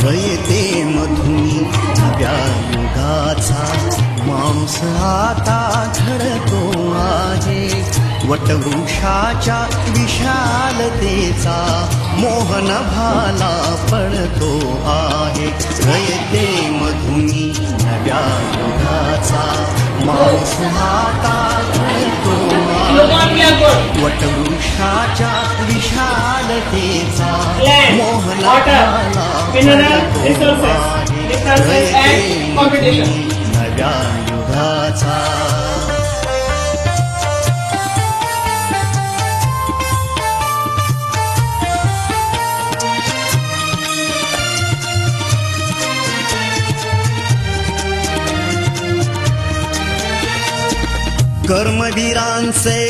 रयते मधुनी नव्या युगाचा माणूस आता घडतो आहे. वटवृक्षाच्या विशालतेचा मोहन भाला पडतो आहे. रयते मधुनी नव्या युगाचा माणूस आता घडतो आहे. वटवृक्षाच्या विशालतेचा मोहन भाला पडतो आहे. रयते मधुनी नव्या युगाचा. कर्मवीरांचे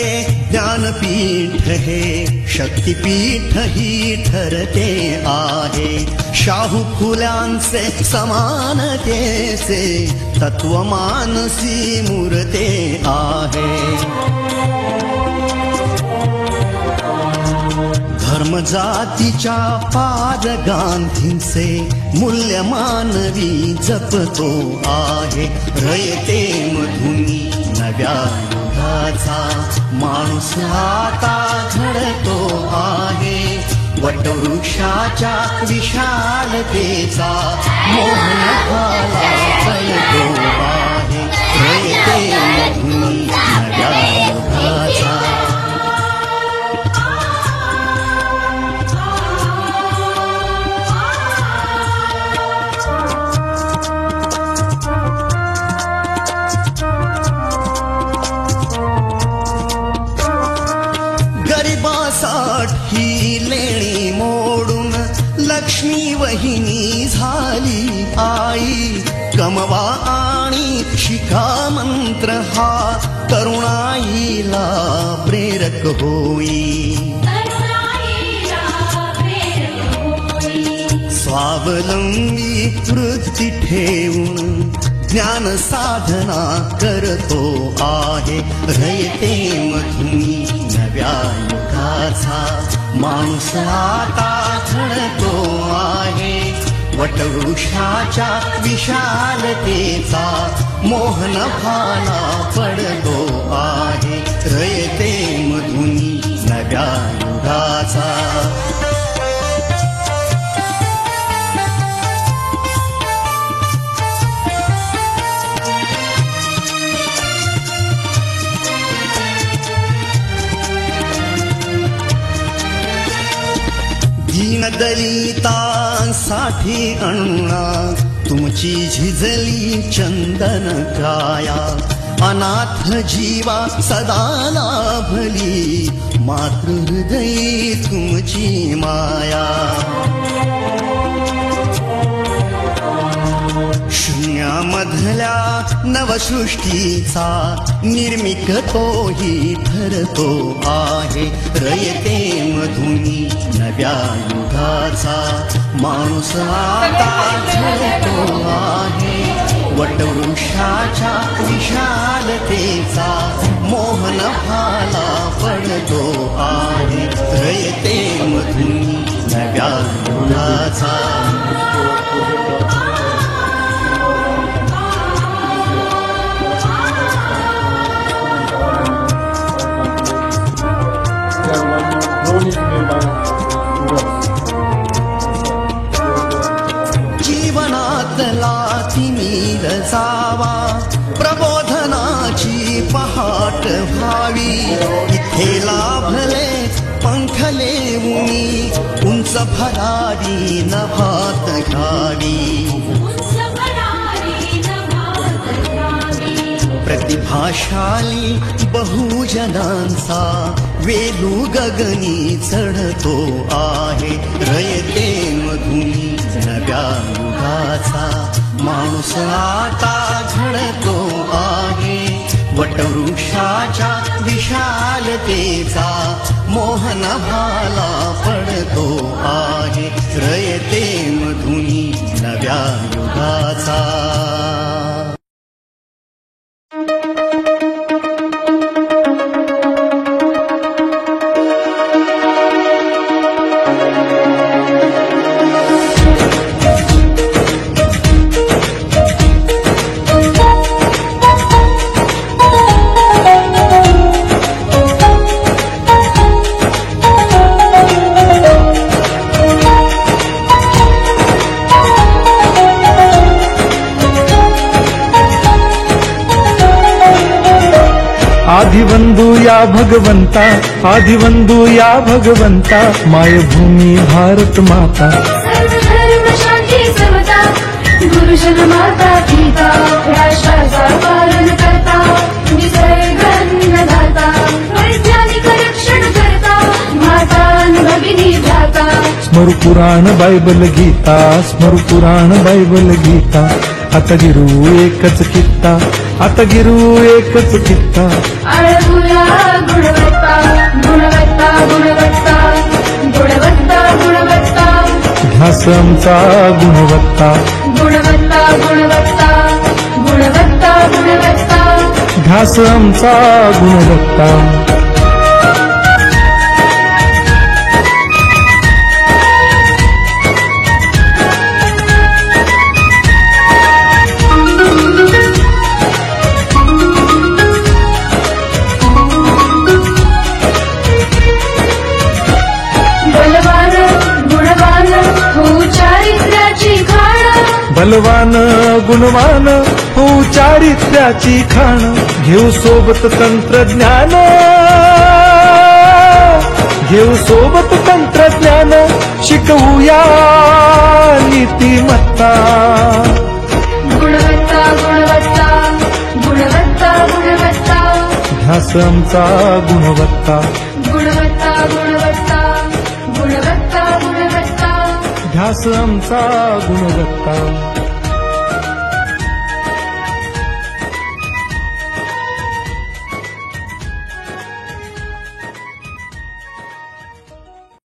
ज्ञानपीठ हे शक्तिपीठ ही ठरते आहे. शाहू फुल्यांचे समानतेचे तत्व मानसी मूर्ते आहे. धर्म जातीच्या पाद गांधींचे मूल्य मानवी जपतो आहे. रयते मधुनी नव्या युगाचा माणूस आता घडतो आहे. वटवृक्षाच्या विशालतेचा मोहन भाला पडतो आहे. रयते मधुनी नव्या युगाचा. गरिबासाठी लेणी मोडून लक्ष्मी वहिनी झाली आई. कमवा आणि शिका मंत्र हा तरुणाईला प्रेरक होई. स्वावलंबी वृत्ती ठेवून ज्ञान साधना करतो आहे. रयते मधुनी नव्या युगाचा माणूस आता घडतो आहे. वटवृक्षाच्या विशालतेचा मोहन भाला पडतो आहे. रयते मधुनी नव्या युगाचा. दीनदलितांसाठी अण्णा तुमची झिजली चंदन काया. अनाथ जीवा सदा लाभली मातृहृदयी तुमची माया. शून्यामधल्या नवसृष्टीचा निर्मिक तोही ठरतो आहे. रयते मधुनी नव्या युगाचा माणूस आता घडतो आहे. वटवृक्षाच्या विशालतेचा मोहन भाला पडतो आहे. रयते मधुनी नव्या युगाचा. जीवनातला तिमिर जावा पार व्हावी इथे लाभले पंखले उनी उंच भरारी नभात घ्यावी प्रतिभाशाली बहुजनांचा वेलू गगनी चढतो आहे रयते मधुनी नव्या युगाचा माणूस आता घडतो आहे वटवृक्षाच्या विशालतेचा मोहन भाला पडतो आहे रयते मधुनी नव्या युगाचा आदिवंदू या भगवंता आदिवंदू या भगवंता मायभूमी भारत माता सर्वधर्म शांती समता गुरुजन माता पिता राष्ट्राचा पालन करता निसर्गन्नदाता वैज्ञानिक रक्षण करता माता भगिनी भ्राता स्मरू पुराण बायबल गीता स्मरू पुराण बायबल गीता आता गिरू एकच कित्ता आता गिरू एकच कित्ता अळगुया गुणवत्ता गुणवत्ता गुणवत्ता गुणवत्ता गुणवत्ता ध्यास आमचा गुणवत्ता गुणवत्ता गुणवत्ता गुणवत्ता गुणवत्ता ध्यास आमचा गुणवत्ता बलवान गुणवान हो चारित्र्याची खाण घेऊ सोबत तंत्रज्ञान घेऊ सोबत तंत्रज्ञान शिकवूया नीतिमत्ता गुणवत्ता गुणवत्ता गुणवत्ता गुणवत्ता ध्यास आमचा गुणवत्ता गुणवत्ता गुणवत्ता गुणवत्ता गुणवत्ता ध्यास आमचा गुणवत्ता